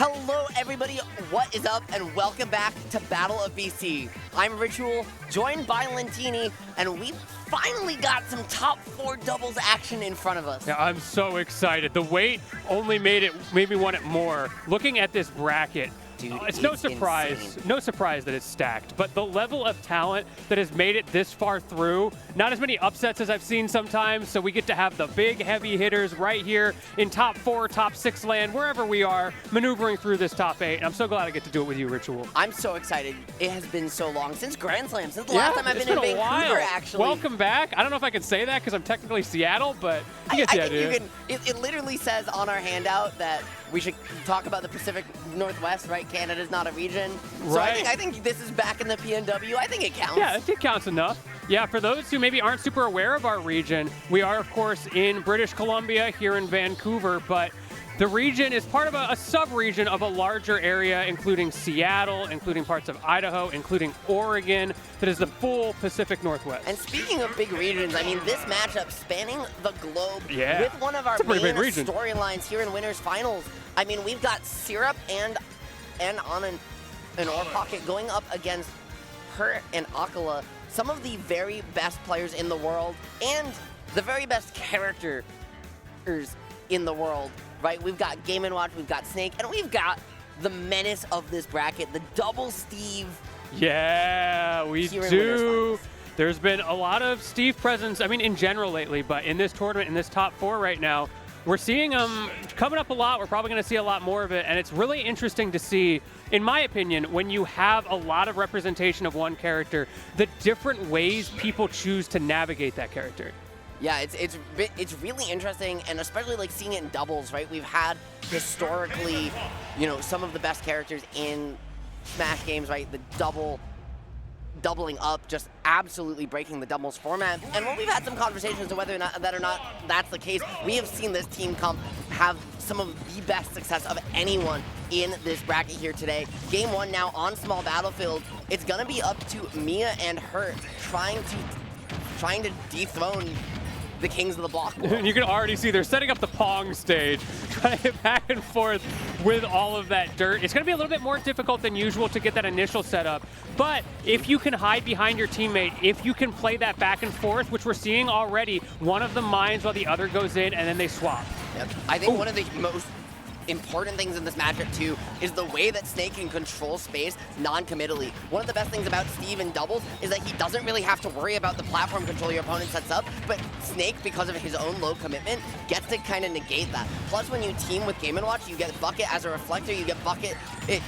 Hello everybody, what is up, and welcome back to Battle of BC. I'm Ritual, joined by Lentini, and we finally got some top 4 doubles action in front of us. Yeah, I'm so excited. The wait only made me want it more. Looking at this bracket, Dude, it's no surprise that it's stacked, but the level of talent that has made it this far through, not as many upsets as I've seen sometimes, so we get to have the big heavy hitters right here in top 4, top 6 land, wherever we are, maneuvering through this top 8, and I'm so glad I get to do it with you, Ritual. I'm so excited. It has been so long, since Grand Slam, since the last time I've been in Vancouver, actually. Welcome back. I don't know if I can say that because I'm technically Seattle, but you get the idea. You can, it literally says on our handout that we should talk about the Pacific Northwest, right? Canada's not a region. So right. I think this is back in the PNW. I think it counts. Yeah, it counts enough. Yeah, for those who maybe aren't super aware of our region, we are, of course, in British Columbia here in Vancouver, but the region is part of a sub-region of a larger area, including Seattle, including parts of Idaho, including Oregon, that is the full Pacific Northwest. And speaking of big regions, I mean, this matchup spanning the globe with one of our main storylines here in Winners Finals. I mean, we've got Syrup and Anand and Pocket going up against her and Akala, some of the very best players in the world and the very best characters in the world. Right, we've got Game & Watch, we've got Snake, and we've got the menace of this bracket, the double Steve. Yeah, we do. There's been a lot of Steve presence, I mean, in general lately, but in this tournament, in this top 4 right now, we're seeing them coming up a lot. We're probably going to see a lot more of it, and it's really interesting to see, in my opinion, when you have a lot of representation of one character, the different ways people choose to navigate that character. Yeah, it's really interesting, and especially like seeing it in doubles, right? We've had historically, you know, some of the best characters in Smash games, right? The doubling up, just absolutely breaking the doubles format. And when we've had some conversations on whether or not that's the case, we have seen this team comp have some of the best success of anyone in this bracket here today. Game 1 now on small battlefield. It's gonna be up to Miya and Hurt trying to dethrone the kings of the block world. You can already see they're setting up the Pong stage, trying to get back and forth with all of that dirt. It's going to be a little bit more difficult than usual to get that initial setup, but if you can hide behind your teammate, if you can play that back and forth, which we're seeing already, one of them mines while the other goes in, and then they swap. Yep. I think one of the most important things in this matchup too is the way that Snake can control space non-committally. One of the best things about Steve in doubles is that he doesn't really have to worry about the platform control your opponent sets up, but Snake, because of his own low commitment, gets to kind of negate that. Plus, when you team with Game & Watch, you get Bucket as a reflector, you get Bucket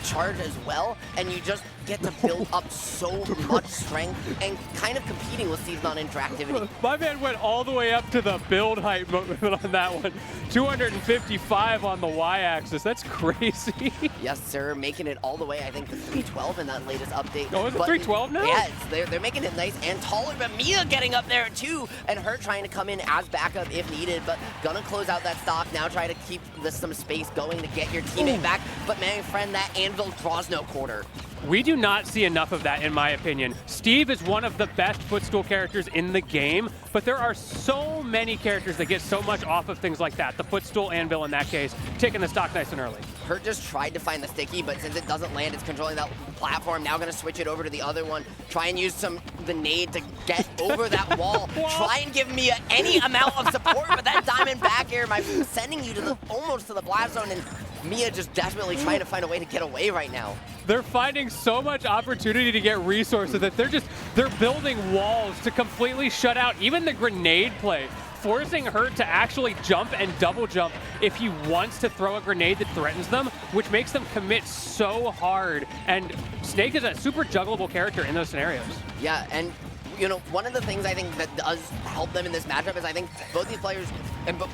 charge as well, and you just get to build up so much strength and kind of competing with Steve's non-interactivity. My man went all the way up to the build height movement on that one. 255 on the Y-axis. That's crazy. Yes, sir. Making it all the way, I think, to 312 in that latest update. Oh, is it 312 now? Yeah, they're making it nice and taller, but Miya getting up there too, and her trying to come in as backup if needed, but gonna close out that stock, now try to keep some space going to get your teammate back, but my friend, that anvil draws no quarter. We do not see enough of that, in my opinion. Steve is one of the best footstool characters in the game, but there are so many characters that get so much off of things like that. The footstool anvil, in that case, taking the stock nice and early. Hurt just tried to find the sticky, but since it doesn't land, it's controlling that platform. Now gonna switch it over to the other one. Try and use the nade to get over that wall. Try and give Miya any amount of support, but that diamond back air, sending you to almost to the blast zone, and Miya just desperately trying to find a way to get away right now. They're finding so much opportunity to get resources that they're building walls to completely shut out even the grenade play, forcing Hurt to actually jump and double jump if he wants to throw a grenade that threatens them, which makes them commit so hard. And Snake is a super juggleable character in those scenarios. Yeah, and you know, one of the things I think that does help them in this matchup is I think both these players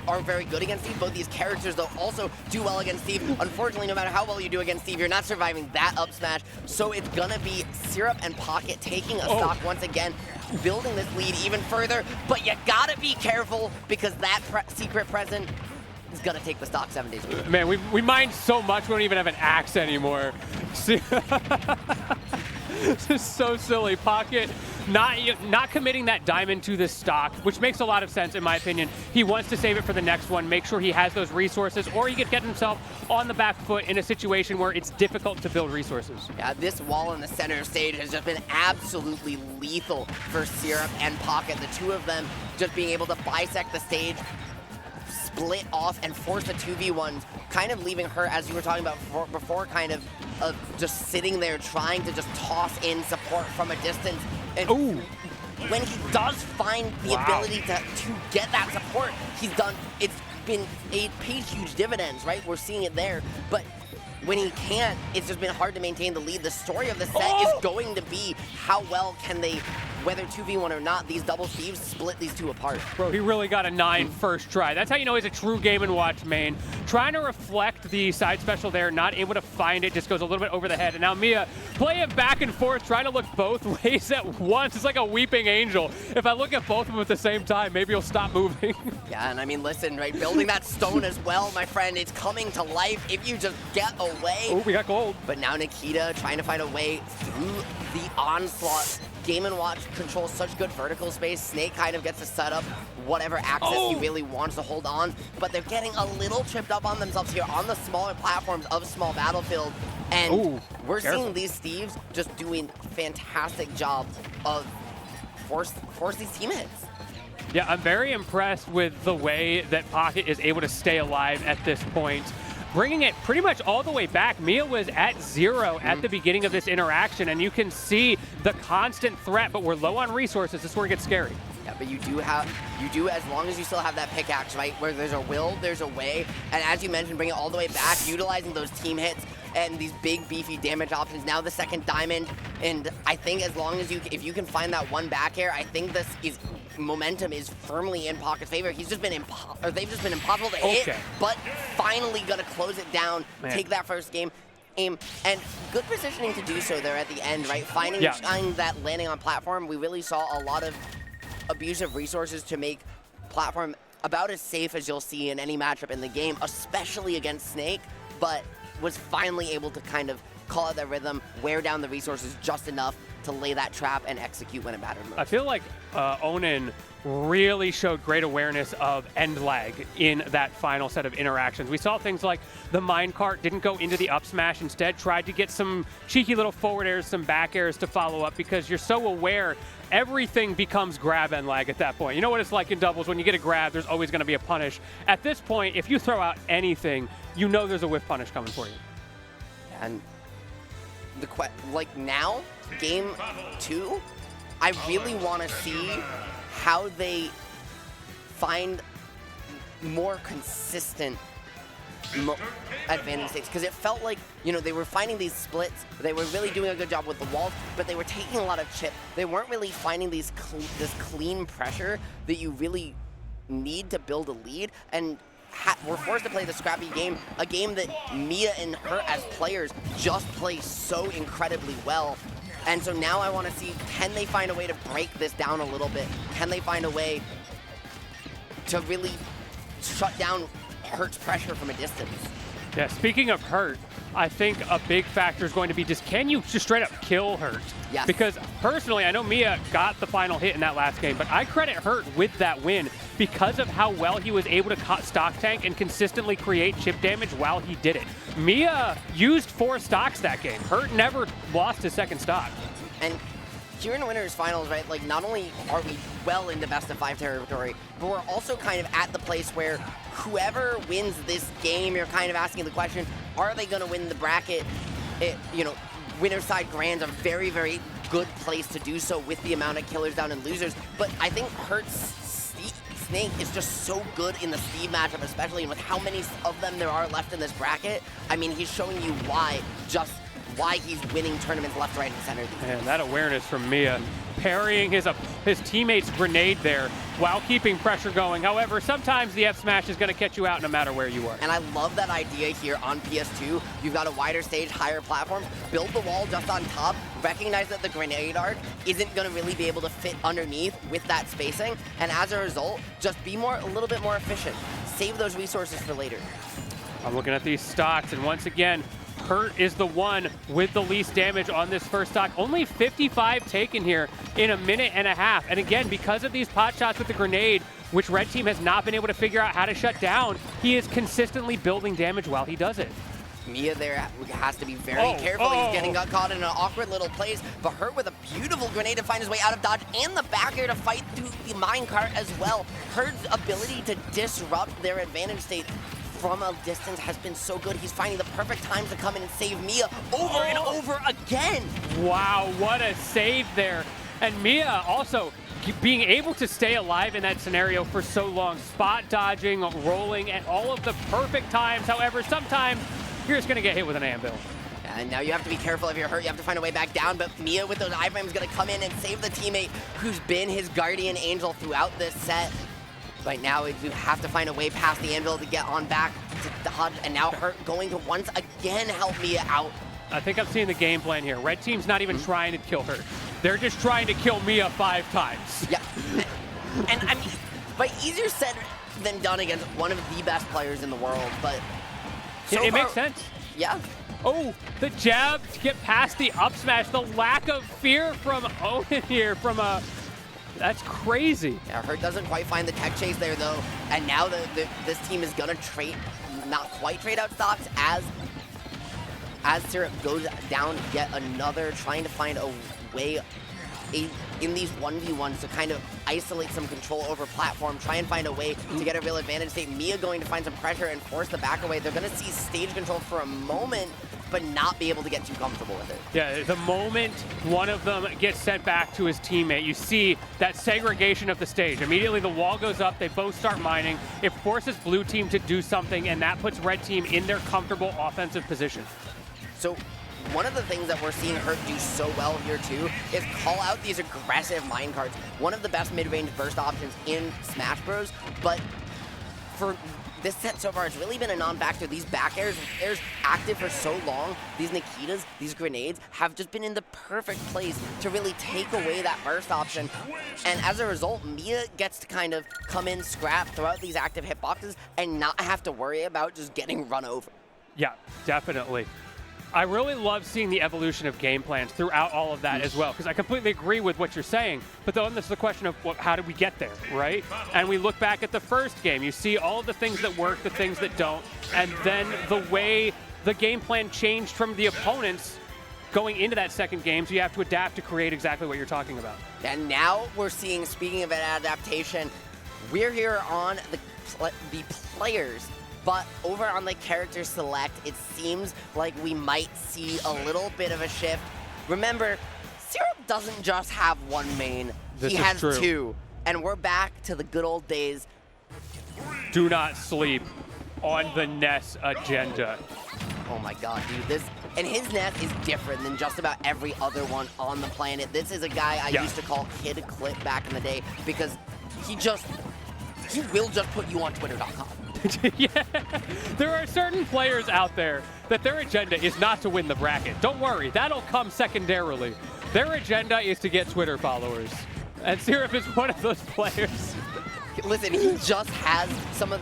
are very good against Steve. Both these characters, though, also do well against Steve. Unfortunately, no matter how well you do against Steve, you're not surviving that up smash. So it's gonna be Syrup and Pocket taking a stock once again, building this lead even further. But you gotta be careful because that secret present is gonna take the stock 7 days a week. Man, we mined so much, we don't even have an axe anymore. This is so silly. Pocket not committing that diamond to this stock, which makes a lot of sense in my opinion. He wants to save it for the next one, make sure he has those resources, or he could get himself on the back foot in a situation where it's difficult to build resources. Yeah, this wall in the center stage has just been absolutely lethal for Syrup and Pocket. The two of them just being able to bisect the stage, split off, and force the 2v1s, kind of leaving her, as you were talking about before, kind of just sitting there trying to just toss in support from a distance. And Ooh. when he does find the ability to get that support, it pays huge dividends, right? We're seeing it there. But when he can't, it's just been hard to maintain the lead. The story of the set is going to be how well can they, whether 2v1 or not, these double thieves split these two apart. Bro, he really got a 9 first try. That's how you know he's a true Game & Watch main. Trying to reflect the side special there, not able to find it, just goes a little bit over the head. And now Miya playing back and forth, trying to look both ways at once. It's like a weeping angel. If I look at both of them at the same time, maybe he'll stop moving. Yeah, and I mean, listen, right, building that stone as well, my friend, it's coming to life if you just get away. Oh, we got gold. But now Nikita trying to find a way through the onslaught. Game & Watch controls such good vertical space. Snake kind of gets to set up whatever access he really wants to hold on, but they're getting a little tripped up on themselves here on the smaller platforms of Small Battlefield. And we're seeing these Steves just doing fantastic job of force these team hits. Yeah, I'm very impressed with the way that Pocket is able to stay alive at this point. Bringing it pretty much all the way back. Miya was at 0 at the beginning of this interaction, and you can see the constant threat, but we're low on resources. This is where it gets scary. Yeah, but you do, as long as you still have that pickaxe, right? Where there's a will, there's a way. And as you mentioned, bring it all the way back, utilizing those team hits and these big, beefy damage options. Now the second diamond, and I think as long as if you can find that one back air, I think momentum is firmly in Pocket's favor. They've just been impossible to hit, but finally gonna close it down, take that first game. Aim, and good positioning to do so there at the end, right? Finding that landing on platform, we really saw a lot of abusive resources to make platform about as safe as you'll see in any matchup in the game, especially against Snake, but was finally able to kind of call out that rhythm, wear down the resources just enough to lay that trap and execute when it mattered most. I feel like Onin really showed great awareness of end lag in that final set of interactions. We saw things like the minecart didn't go into the up smash, instead tried to get some cheeky little forward airs, some back airs to follow up, because you're so aware everything becomes grab end lag at that point. You know what it's like in doubles, when you get a grab, there's always going to be a punish. At this point, if you throw out anything, you know there's a whiff punish coming for you. And now, game 2, I really want to see how they find more consistent advantage states, because it felt like, they were finding these splits, they were really doing a good job with the walls, but they were taking a lot of chip. They weren't really finding this clean pressure that you really need to build a lead, and we're forced to play the scrappy game, a game that Miya and her as players just play so incredibly well. And so now I want to see, can they find a way to break this down a little bit? Can they find a way to really shut down Hurt's pressure from a distance? Yeah, speaking of Hurt, I think a big factor is going to be just, can you just straight up kill Hurt? Yes. Because personally, I know Miya got the final hit in that last game, but I credit Hurt with that win because of how well he was able to stock tank and consistently create chip damage while he did it. Miya used 4 stocks that game. Hurt never lost his second stock. And here in Winners Finals, right, like, not only are we well into best of 5 territory, but we're also kind of at the place where whoever wins this game, you're kind of asking the question, are they going to win the bracket? Winner's side grand's a very, very good place to do so with the amount of killers down and losers. But I think Hurt's Snake is just so good in the Steve matchup, especially, and with how many of them there are left in this bracket. I mean, he's showing you why he's winning tournaments left, right, and center. And that awareness from Miya, parrying his teammate's grenade there while keeping pressure going. However, sometimes the F smash is going to catch you out no matter where you are. And I love that idea here on PS2. You've got a wider stage, higher platform, build the wall just on top, recognize that the grenade arc isn't going to really be able to fit underneath with that spacing, and as a result, just be a little bit more efficient. Save those resources for later. I'm looking at these stocks, and once again, Hurt is the one with the least damage on this first stock. Only 55 taken here in a minute and a half. And again, because of these pot shots with the grenade, which Red Team has not been able to figure out how to shut down, he is consistently building damage while he does it. Miya there has to be very careful. He's getting caught in an awkward little place, but Hurt with a beautiful grenade to find his way out of dodge and the back air to fight through the minecart as well. Hurt's ability to disrupt their advantage state from a distance has been so good. He's finding the perfect time to come in and save Miya over and over again. Wow, what a save there. And Miya also being able to stay alive in that scenario for so long, spot dodging, rolling at all of the perfect times. However, sometimes you're just gonna get hit with an anvil. And now you have to be careful if you're hurt. You have to find a way back down, but Miya with those iframes is gonna come in and save the teammate who's been his guardian angel throughout this set. Right now, you have to find a way past the anvil to get on back to dodge, and now Hurt going to once again help Miya out. I think I'm seeing the game plan here. Red Team's not even trying to kill Hurt. They're just trying to kill Miya 5 times. Yeah, and I mean, but easier said than done against one of the best players in the world, but so it far, makes sense. Yeah. Oh, the jab to get past the up smash. The lack of fear from Owen here from a... That's crazy. Yeah, Hurt doesn't quite find the tech chase there, though. And now this team is going to trade, not quite trade out stocks as Syrup goes down yet another, trying to find a way in these 1v1s to kind of isolate some control over platform, try and find a way to get a real advantage state. Miya going to find some pressure and force the back away. They're going to see stage control for a moment, but not be able to get too comfortable with it. Yeah, the moment one of them gets sent back to his teammate, you see that segregation of the stage. Immediately the wall goes up, they both start mining. It forces blue team to do something, and that puts red team in their comfortable offensive position. So one of the things that we're seeing Hurt do so well here too is call out these aggressive minecarts. One of the best mid-range burst options in Smash Bros, but for this set so far, it's really been a non-factor. These back airs active for so long. These Nikitas, these grenades have just been in the perfect place to really take away that burst option. And as a result, Miya gets to kind of come in, scrap, throw out these active hitboxes, and not have to worry about just getting run over. Yeah, definitely. I really love seeing the evolution of game plans throughout all of that as well, because I completely agree with what you're saying. But then this is the question of how did we get there, right? And we look back at the first game. You see all of the things that work, the things that don't, and then the way the game plan changed from the opponents going into that second game, so you have to adapt to create exactly what you're talking about. And now we're seeing, speaking of an adaptation, we're here on the players. But over on the character select, it seems like we might see a little bit of a shift. Remember, Syrup doesn't just have one main, he has two. And we're back to the good old days. Do not sleep on the Ness agenda. Oh my god, dude, and his Ness is different than just about every other one on the planet. This is a guy I used to call Kid Clip back in the day because he will just put you on Twitter.com. Yeah, there are certain players out there that their agenda is not to win the bracket. Don't worry, that'll come secondarily. Their agenda is to get Twitter followers. And Syrup is one of those players. Listen, he just has some of,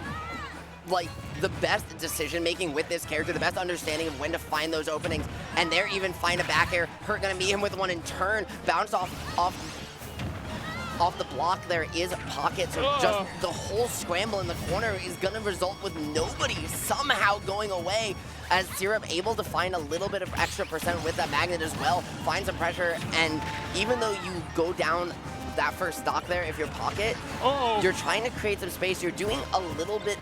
like, the best decision-making with this character, the best understanding of when to find those openings, and there even find a back air. Hurt gonna meet him with one in turn, bounce off the block. There is a pocket, so just the whole scramble in the corner is going to result with nobody somehow going away, as Syrup able to find a little bit of extra percent with that magnet as well, find some pressure, and even though you go down that first stock there, if you're pocket, you're trying to create some space. You're doing a little bit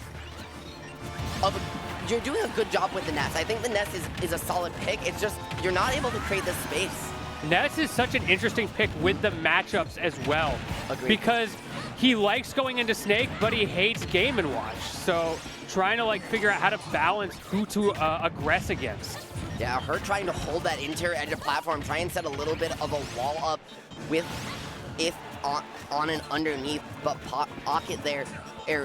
of you're doing a good job with the Ness. I think the Ness is a solid pick. It's just you're not able to create this space. Ness is such an interesting pick with the matchups as well. Agreed. Because he likes going into Snake, but he hates Game & Watch. So trying to figure out how to balance who to aggress against. Yeah, Hurt trying to hold that interior edge of platform, try and set a little bit of a wall up with on and underneath, but Pocket there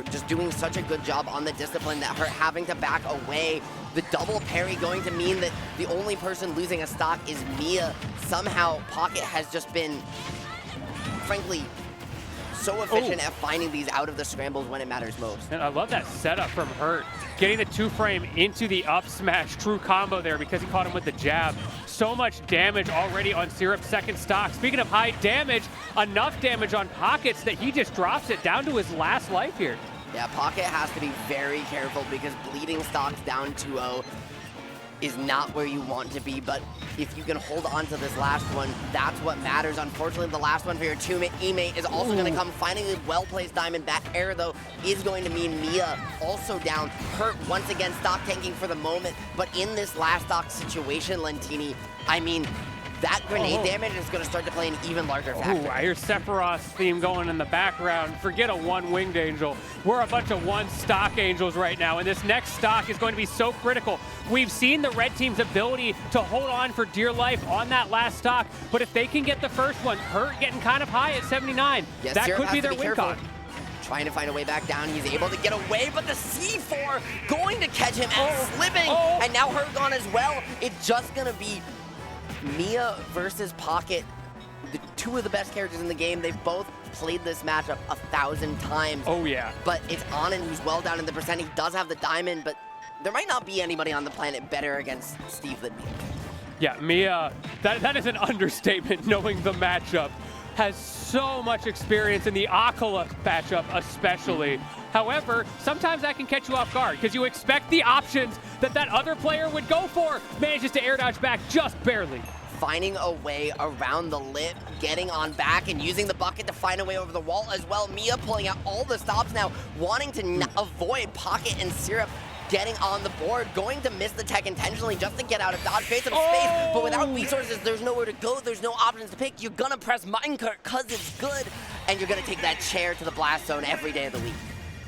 just doing such a good job on the discipline that Hurt having to back away. The double parry going to mean that the only person losing a stock is Miya. Somehow, Pocket has just been, frankly, so efficient at finding these out of the scrambles when it matters most. And I love that setup from Hurt. Getting the 2-frame into the up smash, true combo there because he caught him with the jab. So much damage already on Syrup's second stock. Speaking of high damage, enough damage on Pockets that he just drops it down to his last life here. Yeah, Pocket has to be very careful because bleeding stocks down 2-0 is not where you want to be, but if you can hold on to this last one, that's what matters. Unfortunately, the last one for your teammate is also going to come. Finding a well-placed diamond back air, though, is going to mean Miya also down. Hurt once again, stock tanking for the moment, but in this last stock situation, Lentini, I mean, that grenade damage is going to start to play an even larger factor. I hear Sephiroth's theme going in the background. Forget a one-winged angel. We're a bunch of one-stock angels right now, and this next stock is going to be so critical. We've seen the red team's ability to hold on for dear life on that last stock, but if they can get the first one, Hurt getting kind of high at 79, yes, that Syrup could be their win con. Trying to find a way back down. He's able to get away, but the C4 going to catch him and slipping, and now Hurt gone as well. It's just going to be Miya versus Pocket, the two of the best characters in the game. They've both played this matchup 1,000 times. Oh, yeah. But it's Anand who's well down in the percent. He does have the diamond, but there might not be anybody on the planet better against Steve than Miya. Yeah, Miya, that is an understatement, knowing the matchup. Has so much experience in the Akala matchup especially. However, sometimes that can catch you off guard because you expect the options that other player would go for. Manages to air dodge back just barely. Finding a way around the lip, getting on back, and using the bucket to find a way over the wall as well. Miya pulling out all the stops now, wanting to avoid Pocket and Syrup getting on the board, going to miss the tech intentionally just to get out of dodge, face of space, but without resources, there's nowhere to go, there's no options to pick. You're gonna press minecart because it's good, and you're gonna take that chair to the blast zone every day of the week.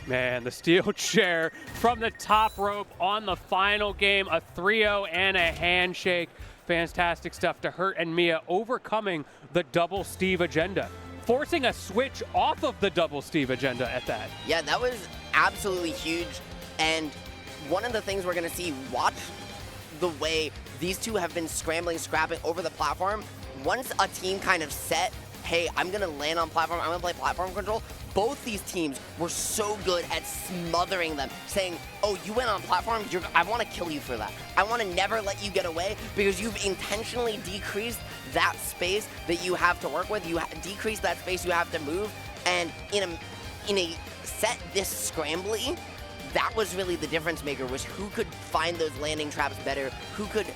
Man, the steel chair from the top rope on the final game, a 3-0 and a handshake. Fantastic stuff to Hurt and Miya overcoming the double Steve agenda, forcing a switch off of the double Steve agenda at that. Yeah, that was absolutely huge, and one of the things we're going to see, watch the way these two have been scrambling, scrapping over the platform. Once a team kind of set, hey, I'm going to land on platform, I'm going to play platform control, both these teams were so good at smothering them, saying, oh, you went on platform, I want to kill you for that. I want to never let you get away because you've intentionally decreased that space that you have to work with. You decrease that space you have to move, and in a set this scrambly, that was really the difference maker, was who could find those landing traps better, who could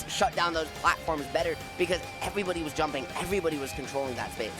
shut down those platforms better, because everybody was jumping, everybody was controlling that space.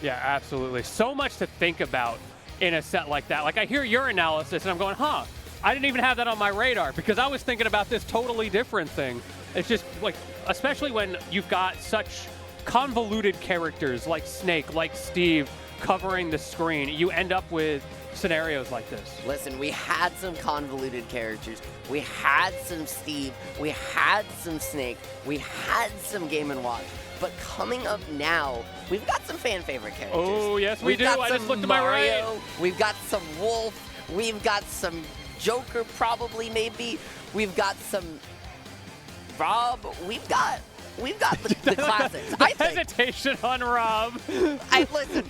Yeah, absolutely. So much to think about in a set like that. Like, I hear your analysis, and I'm going, huh, I didn't even have that on my radar, because I was thinking about this totally different thing. It's just, like, especially when you've got such convoluted characters like Snake, like Steve, covering the screen, you end up with scenarios like this. Listen, we had some convoluted characters. We had some Steve. We had some Snake. We had some Game & Watch. But coming up now, we've got some fan favorite characters. Oh, yes, we do. I just looked to my right. We've got some Wolf. We've got some Joker, probably, maybe. We've got some Rob. We've got the classics. The hesitation on Rob. Listen,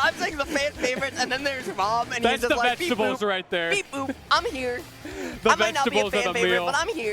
I'm saying the fan favorites, and then there's Rob, and that's he's just the like, vegetables beep, boop, right there. Beep boop, I'm here. The I might not be a vegetables fan of the favorite, meal. but I'm here.